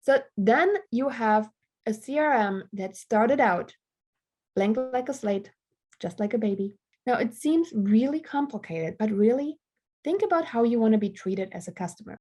So then you have a CRM that started out blank like a slate, just like a baby. Now, it seems really complicated, but really think about how you want to be treated as a customer.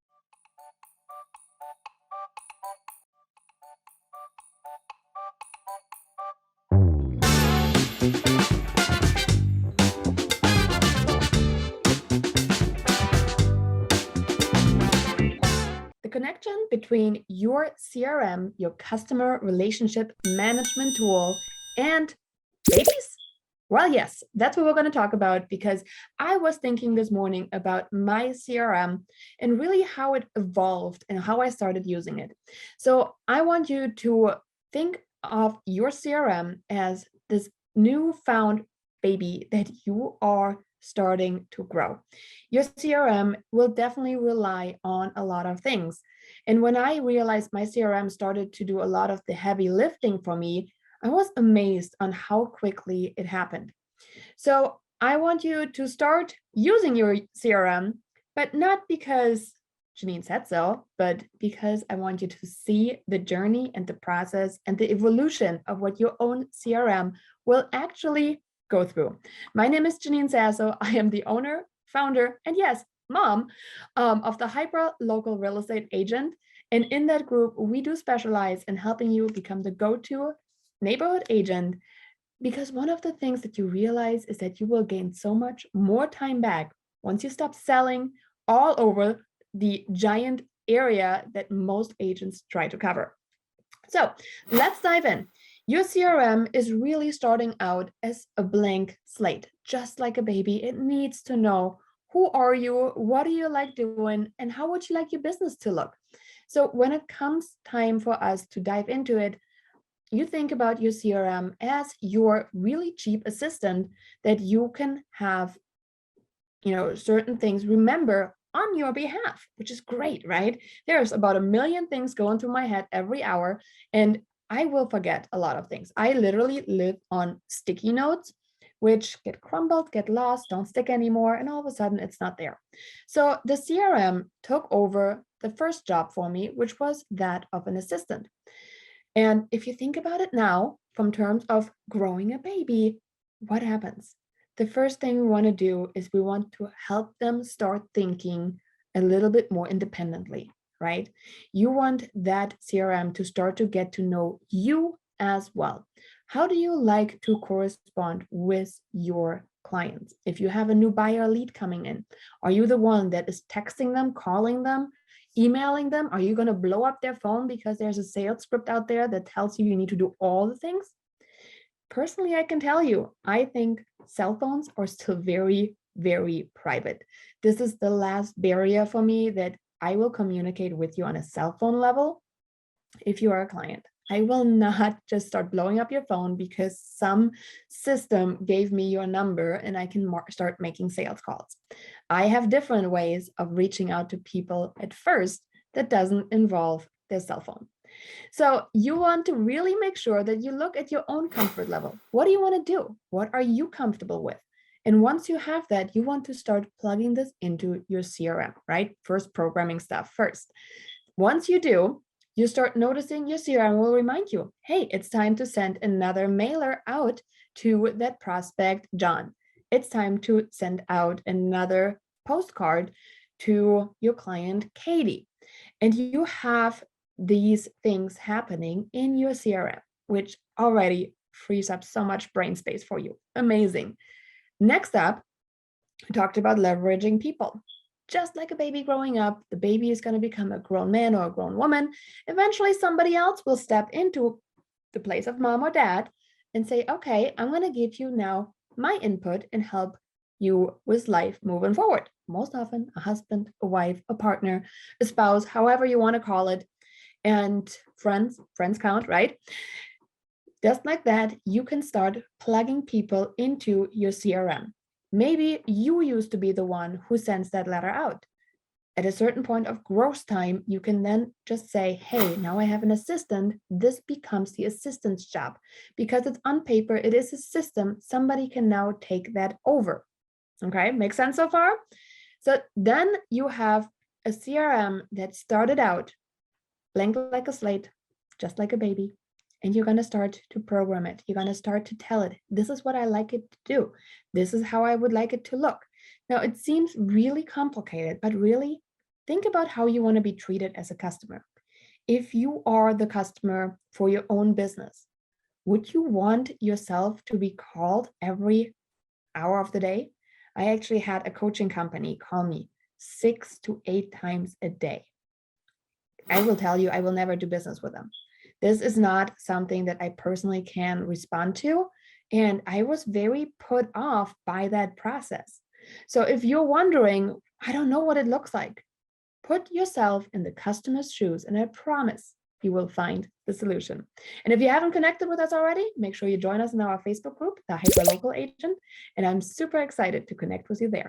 The connection between your CRM, your customer relationship management tool, and babies? Well, yes, that's what we're going to talk about because I was thinking this morning about my CRM and really how it evolved and how I started using it. So I want you to think of your CRM as this newfound baby that you are starting to grow. Your CRM will definitely rely on a lot of things. And when I realized my CRM started to do a lot of the heavy lifting for me, I was amazed on how quickly it happened. So I want you to start using your CRM, but not because Janine said so, but because I want you to see the journey and the process and the evolution of what your own CRM will actually go through. My name is Janine Sasso. I am the owner, founder, and yes, mom of the Hyper Local Real Estate Agent. And in that group, we do specialize in helping you become the go-to neighborhood agent, because one of the things that you realize is that you will gain so much more time back once you stop selling all over the giant area that most agents try to cover. So let's dive in. Your CRM is really starting out as a blank slate, just like a baby. It needs to know who are you, what do you like doing, and how would you like your business to look? So when it comes time for us to dive into it, you think about your CRM as your really cheap assistant that you can have, certain things remember on your behalf, which is great, right? There's about a million things going through my head every hour, and I will forget a lot of things. I literally live on sticky notes, which get crumbled, get lost, don't stick anymore, and all of a sudden it's not there. So the CRM took over the first job for me, which was that of an assistant. And if you think about it now, from terms of growing a baby, what happens? The first thing we want to do is we want to help them start thinking a little bit more independently, right? You want that CRM to start to get to know you as well. How do you like to correspond with your clients? If you have a new buyer lead coming in, are you the one that is texting them, calling them, emailing them? Are you going to blow up their phone because there's a sales script out there that tells you you need to do all the things? Personally, I can tell you, I think cell phones are still very, very private. This is the last barrier for me, that I will communicate with you on a cell phone level if you are a client. I will not just start blowing up your phone because some system gave me your number and I can start making sales calls. I have different ways of reaching out to people at first that doesn't involve their cell phone. So you want to really make sure that you look at your own comfort level. What do you want to do? What are you comfortable with? And once you have that, you want to start plugging this into your CRM, right? First, programming stuff first. Once you do, you start noticing your CRM will remind you, hey, it's time to send another mailer out to that prospect, John. It's time to send out another postcard to your client, Katie. And you have these things happening in your CRM, which already frees up so much brain space for you. Amazing. Next up, I talked about leveraging people. Just like a baby growing up, the baby is going to become a grown man or a grown woman. Eventually, somebody else will step into the place of mom or dad and say, okay, I'm going to give you now my input and help you with life moving forward. Most often, a husband, a wife, a partner, a spouse, however you want to call it, and friends count, right? Just like that, you can start plugging people into your CRM. Maybe you used to be the one who sends that letter out. At a certain point of growth time, you can then just say, hey, now I have an assistant. This becomes the assistant's job. Because it's on paper, it is a system. Somebody can now take that over. Okay, makes sense so far? So then you have a CRM that started out blank like a slate, just like a baby. And you're going to start to program it. You're going to start to tell it, this is what I like it to do. This is how I would like it to look. Now, it seems really complicated, but really think about how you want to be treated as a customer. If you are the customer for your own business, would you want yourself to be called every hour of the day? I actually had a coaching company call me 6 to 8 times a day. I will tell you, I will never do business with them. This is not something that I personally can respond to. And I was very put off by that process. So if you're wondering, I don't know what it looks like, put yourself in the customer's shoes, and I promise you will find the solution. And if you haven't connected with us already, make sure you join us in our Facebook group, the Hyperlocal Agent. And I'm super excited to connect with you there.